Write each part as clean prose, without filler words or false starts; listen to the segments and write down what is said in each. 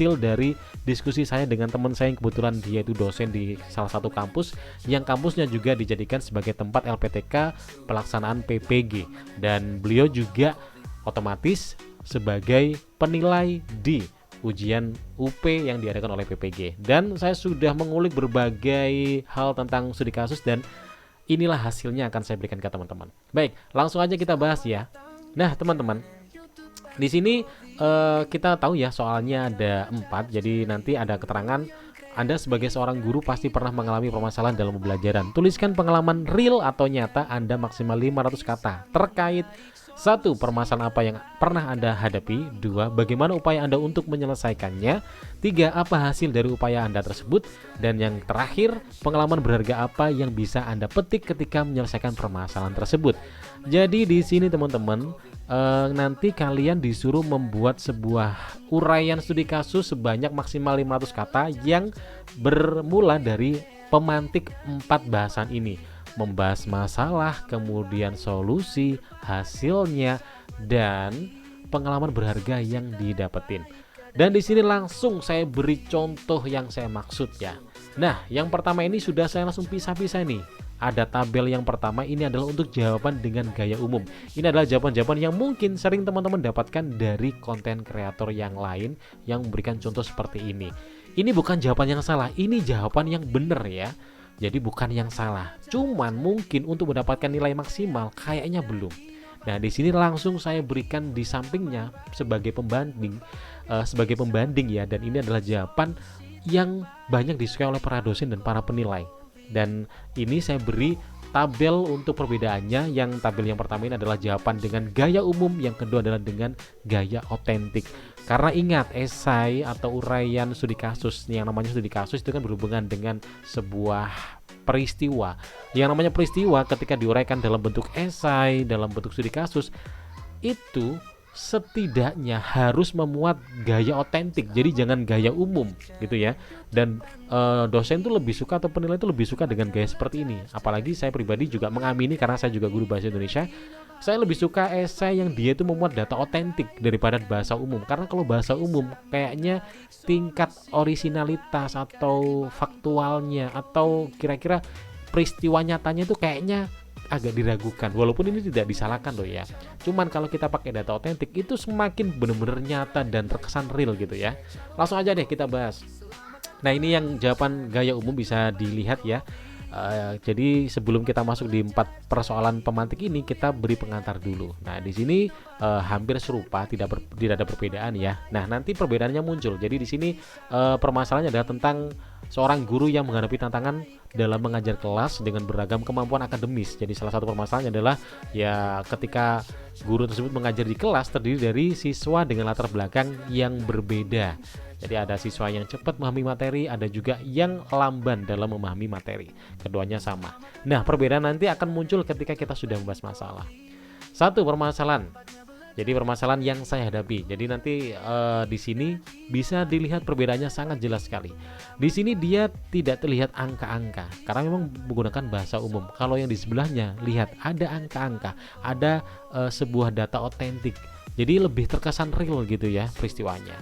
hasil dari diskusi saya dengan teman saya yang kebetulan dia itu dosen di salah satu kampus yang kampusnya juga dijadikan sebagai tempat LPTK pelaksanaan PPG, dan beliau juga otomatis sebagai penilai di ujian UP yang diadakan oleh PPG. Dan saya sudah mengulik berbagai hal tentang studi kasus dan inilah hasilnya akan saya berikan ke teman-teman. Baik, langsung aja kita bahas ya. Nah, teman-teman, di sini kita tahu ya soalnya ada 4. Jadi nanti ada keterangan Anda sebagai seorang guru pasti pernah mengalami permasalahan dalam pembelajaran. Tuliskan pengalaman real atau nyata Anda maksimal 500 kata terkait 1. Permasalahan apa yang pernah Anda hadapi. 2. Bagaimana upaya Anda untuk menyelesaikannya. 3. Apa hasil dari upaya Anda tersebut. Dan yang terakhir, pengalaman berharga apa yang bisa Anda petik ketika menyelesaikan permasalahan tersebut. Jadi di sini teman-teman, nanti kalian disuruh membuat sebuah uraian studi kasus sebanyak maksimal 500 kata yang bermula dari pemantik 4 bahasan ini. Membahas masalah, kemudian solusi, hasilnya, dan pengalaman berharga yang didapetin. Dan di sini langsung saya beri contoh yang saya maksud ya. Nah, yang pertama ini sudah saya langsung pisah-pisah nih. Ada tabel yang pertama, ini adalah untuk jawaban dengan gaya umum. Ini adalah jawaban-jawaban yang mungkin sering teman-teman dapatkan dari konten kreator yang lain yang memberikan contoh seperti ini. Ini bukan jawaban yang salah, ini jawaban yang benar ya. Jadi bukan yang salah, cuman mungkin untuk mendapatkan nilai maksimal kayaknya belum. Nah, di sini langsung saya berikan di sampingnya sebagai pembanding, ya. Dan ini adalah jawaban yang banyak disukai oleh para dosen dan para penilai. Dan ini saya beri tabel untuk perbedaannya. Yang tabel yang pertama ini adalah jawaban dengan gaya umum, yang kedua adalah dengan gaya otentik. Karena ingat, esai atau uraian studi kasus, yang namanya studi kasus itu kan berhubungan dengan sebuah peristiwa. Yang namanya peristiwa ketika diuraikan dalam bentuk esai, dalam bentuk studi kasus, itu setidaknya harus memuat gaya otentik. Jadi jangan gaya umum gitu ya. Dan dosen tuh lebih suka atau penilai itu lebih suka dengan gaya seperti ini. Apalagi saya pribadi juga mengamini karena saya juga guru bahasa Indonesia. Saya lebih suka esai yang dia itu memuat data otentik daripada bahasa umum. Karena kalau bahasa umum kayaknya tingkat orisinalitas atau faktualnya atau kira-kira peristiwa nyatanya itu kayaknya agak diragukan. Walaupun ini tidak disalahkan loh ya. Cuman kalau kita pakai data otentik itu semakin benar-benar nyata dan terkesan real gitu ya. Langsung aja deh kita bahas. Nah, ini yang jawaban gaya umum bisa dilihat ya. Jadi sebelum kita masuk di 4 persoalan pemantik ini, kita beri pengantar dulu. Nah, di sini hampir serupa, tidak ada perbedaan ya. Nah, nanti perbedaannya muncul. Jadi di sini permasalahannya adalah tentang seorang guru yang menghadapi tantangan dalam mengajar kelas dengan beragam kemampuan akademis. Jadi salah satu permasalahannya adalah ya ketika guru tersebut mengajar di kelas terdiri dari siswa dengan latar belakang yang berbeda. Jadi ada siswa yang cepat memahami materi, ada juga yang lamban dalam memahami materi. Keduanya sama. Nah, perbedaan nanti akan muncul ketika kita sudah membahas masalah. 1. Permasalahan. Jadi permasalahan yang saya hadapi. Jadi nanti di sini bisa dilihat perbedaannya sangat jelas sekali. Di sini dia tidak terlihat angka-angka karena memang menggunakan bahasa umum. Kalau yang di sebelahnya lihat ada angka-angka, ada sebuah data otentik. Jadi lebih terkesan real gitu ya peristiwanya.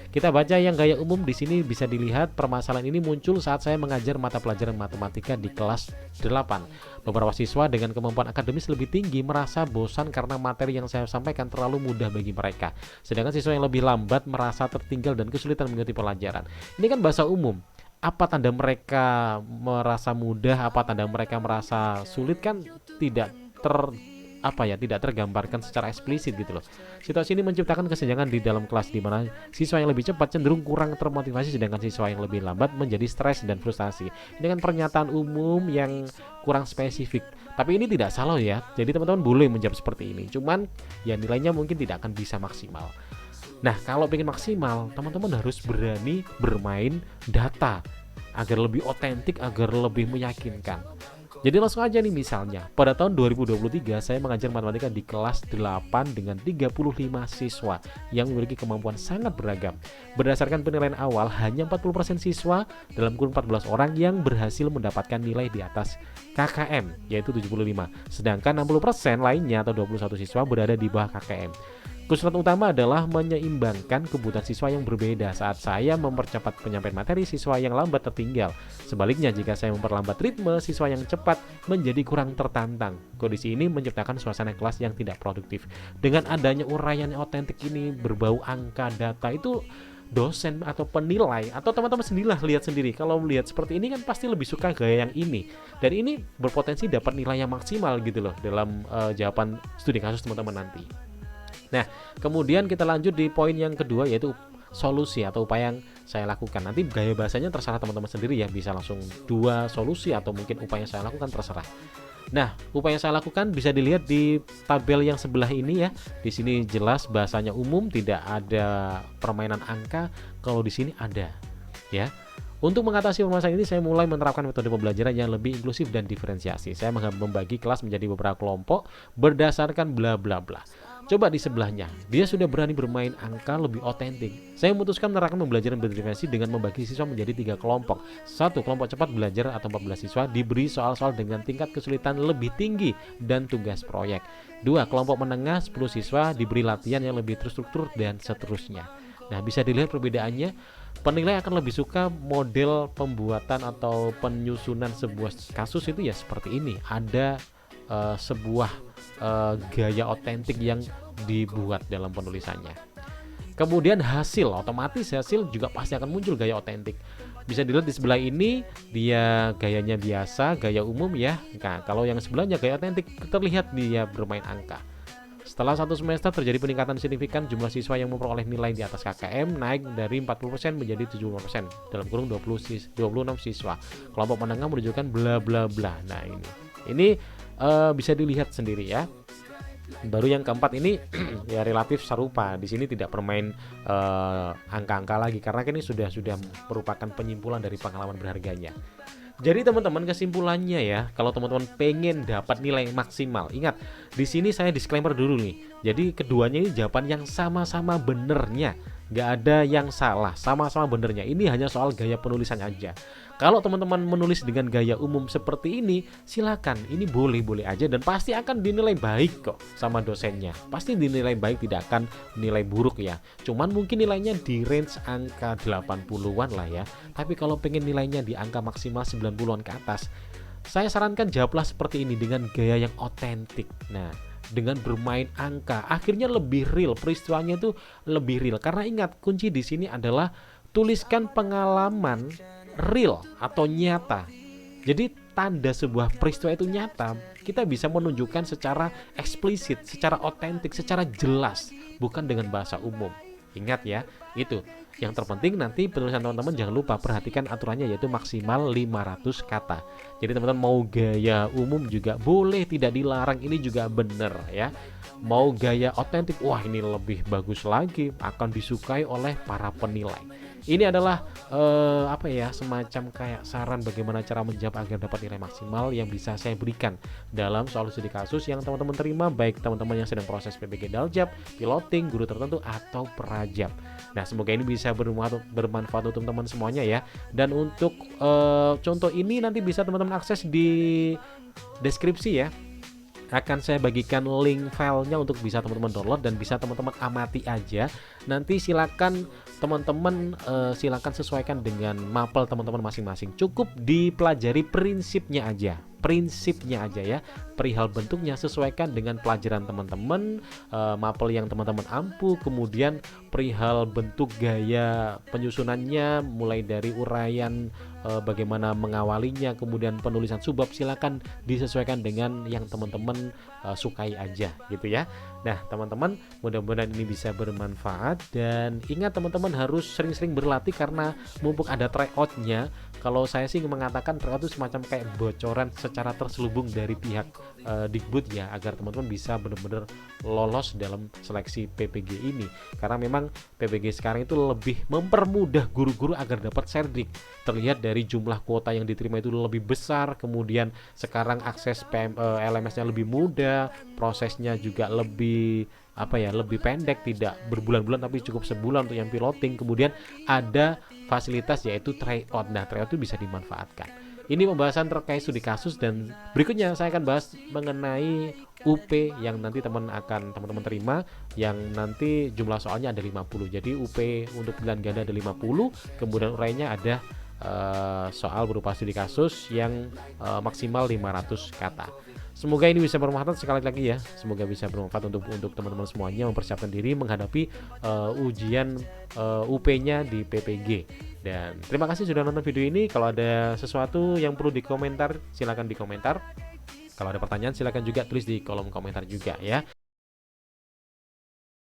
Kita baca yang gaya umum. Di sini bisa dilihat permasalahan ini muncul saat saya mengajar mata pelajaran matematika di kelas 8. Beberapa siswa dengan kemampuan akademis lebih tinggi merasa bosan karena materi yang saya sampaikan terlalu mudah bagi mereka. Sedangkan siswa yang lebih lambat merasa tertinggal dan kesulitan mengikuti pelajaran. Ini kan bahasa umum. Apa tanda mereka merasa mudah, apa tanda mereka merasa sulit kan tidak tidak tergambarkan secara eksplisit gitu loh. Situasi ini menciptakan kesenjangan di dalam kelas di mana siswa yang lebih cepat cenderung kurang termotivasi sedangkan siswa yang lebih lambat menjadi stres dan frustasi. Ini kan pernyataan umum yang kurang spesifik. Tapi ini tidak salah ya. Jadi teman-teman boleh menjawab seperti ini. Cuman ya nilainya mungkin tidak akan bisa maksimal. Nah, kalau pengen maksimal, teman-teman harus berani bermain data agar lebih otentik, agar lebih meyakinkan. Jadi langsung aja nih, misalnya pada tahun 2023 saya mengajar matematika di kelas 8 dengan 35 siswa yang memiliki kemampuan sangat beragam. Berdasarkan penilaian awal, hanya 40% siswa dalam kurun 14 orang yang berhasil mendapatkan nilai di atas KKM, yaitu 75. Sedangkan 60% lainnya atau 21 siswa berada di bawah KKM. Kesulitan utama adalah menyeimbangkan kebutuhan siswa yang berbeda. Saat saya mempercepat penyampaian materi, siswa yang lambat tertinggal. Sebaliknya, jika saya memperlambat ritme, siswa yang cepat menjadi kurang tertantang. Kondisi ini menciptakan suasana kelas yang tidak produktif. Dengan adanya uraian yang otentik ini berbau angka, data, itu dosen atau penilai atau teman-teman sendirilah lihat sendiri. Kalau melihat seperti ini kan pasti lebih suka gaya yang ini. Dan ini berpotensi dapat nilai yang maksimal gitu loh dalam jawaban studi kasus teman-teman nanti. Nah, kemudian kita lanjut di poin yang kedua, yaitu solusi atau upaya yang saya lakukan. Nanti gaya bahasanya terserah teman-teman sendiri ya, bisa langsung 2 solusi atau mungkin upaya yang saya lakukan, terserah. Nah, upaya yang saya lakukan bisa dilihat di tabel yang sebelah ini ya. Di sini jelas bahasanya umum, tidak ada permainan angka. Kalau di sini ada, ya. Untuk mengatasi permasalahan ini, saya mulai menerapkan metode pembelajaran yang lebih inklusif dan diferensiasi. Saya membagi kelas menjadi beberapa kelompok berdasarkan bla bla bla. Coba di sebelahnya, dia sudah berani bermain angka lebih otentik. Saya memutuskan menerapkan pembelajaran berdimensi dengan membagi siswa menjadi 3 kelompok. 1. Kelompok cepat belajar atau 14 siswa diberi soal-soal dengan tingkat kesulitan lebih tinggi dan tugas proyek. 2. Kelompok menengah 10 siswa diberi latihan yang lebih terstruktur dan seterusnya. Nah, bisa dilihat perbedaannya. Penilai akan lebih suka model pembuatan atau penyusunan sebuah kasus itu ya seperti ini. Ada sebuah gaya otentik yang dibuat dalam penulisannya. Kemudian otomatis hasil juga pasti akan muncul gaya otentik. Bisa dilihat di sebelah ini, dia gayanya biasa, gaya umum ya. Nah, kalau yang sebelahnya gaya otentik, terlihat dia bermain angka. Setelah 1 semester terjadi peningkatan signifikan jumlah siswa yang memperoleh nilai di atas KKM naik dari 40% menjadi 75%, dalam kurung 26 siswa. Kelompok menengah menunjukkan bla bla bla. Nah, ini bisa dilihat sendiri ya. Baru yang keempat ini ya relatif serupa. Di sini tidak bermain angka-angka lagi karena ini sudah merupakan penyimpulan dari pengalaman berharganya. Jadi teman-teman, kesimpulannya ya, kalau teman-teman pengen dapat nilai maksimal, ingat di sini saya disclaimer dulu nih. Jadi keduanya ini jawaban yang sama-sama benernya, nggak ada yang salah, sama-sama benernya. Ini hanya soal gaya penulisan aja. Kalau teman-teman menulis dengan gaya umum seperti ini, silakan, ini boleh-boleh aja dan pasti akan dinilai baik kok sama dosennya. Pasti dinilai baik, tidak akan nilai buruk ya. Cuman mungkin nilainya di range angka 80-an lah ya. Tapi kalau pengen nilainya di angka maksimal 90-an ke atas, saya sarankan jawablah seperti ini dengan gaya yang otentik. Nah, dengan bermain angka, akhirnya lebih real, peristiwanya itu lebih real. Karena ingat, kunci di sini adalah tuliskan pengalaman real atau nyata. Jadi tanda sebuah peristiwa itu nyata, kita bisa menunjukkan secara eksplisit, secara otentik, secara jelas, bukan dengan bahasa umum. Ingat ya, itu. Yang terpenting nanti penulisan teman-teman jangan lupa perhatikan aturannya, yaitu maksimal 500 kata. Jadi teman-teman mau gaya umum juga boleh, tidak dilarang, ini juga bener ya. Mau gaya otentik, wah ini lebih bagus lagi, akan disukai oleh para penilai. Ini adalah semacam kayak saran bagaimana cara menjawab agar dapat nilai maksimal yang bisa saya berikan dalam soal studi kasus yang teman-teman terima, baik teman-teman yang sedang proses PPG Daljab, piloting, guru tertentu, atau perajab. Nah, semoga ini bisa bermanfaat untuk teman-teman semuanya ya. Dan untuk contoh ini nanti bisa teman-teman akses di deskripsi ya. Akan saya bagikan link filenya untuk bisa teman-teman download dan bisa teman-teman amati aja. Nanti silakan teman-teman silakan sesuaikan dengan mapel teman-teman masing-masing. Cukup dipelajari prinsipnya aja ya. Perihal bentuknya sesuaikan dengan pelajaran teman-teman, mapel yang teman-teman ampu, kemudian perihal bentuk gaya penyusunannya mulai dari uraian bagaimana mengawalinya, kemudian penulisan subbab, silakan disesuaikan dengan yang teman-teman sukai aja gitu ya. Nah, teman-teman, mudah-mudahan ini bisa bermanfaat dan ingat teman-teman harus sering-sering berlatih karena mumpung ada tryout-nya. Kalau saya sih mengatakan tryout itu semacam kayak bocoran secara terselubung dari pihak Dikbud ya, agar teman-teman bisa benar-benar lolos dalam seleksi PPG ini. Karena memang PPG sekarang itu lebih mempermudah guru-guru agar dapat serdik. Terlihat dari jumlah kuota yang diterima itu lebih besar, kemudian sekarang akses LMS-nya lebih mudah, prosesnya juga lebih lebih pendek, tidak berbulan-bulan tapi cukup sebulan untuk yang piloting. Kemudian ada fasilitas yaitu tryout. Nah, tryout itu bisa dimanfaatkan. Ini pembahasan terkait studi kasus, dan berikutnya saya akan bahas mengenai UP yang nanti teman-teman terima, yang nanti jumlah soalnya ada 50. Jadi UP untuk pilihan ganda ada 50, kemudian urainya ada soal berupa studi kasus yang maksimal 500 kata. Semoga ini bisa bermanfaat, sekali lagi ya. Semoga bisa bermanfaat untuk teman-teman semuanya mempersiapkan diri menghadapi ujian UP-nya di PPG. Dan terima kasih sudah nonton video ini. Kalau ada sesuatu yang perlu dikomentar, silakan dikomentar. Kalau ada pertanyaan, silakan juga tulis di kolom komentar juga ya.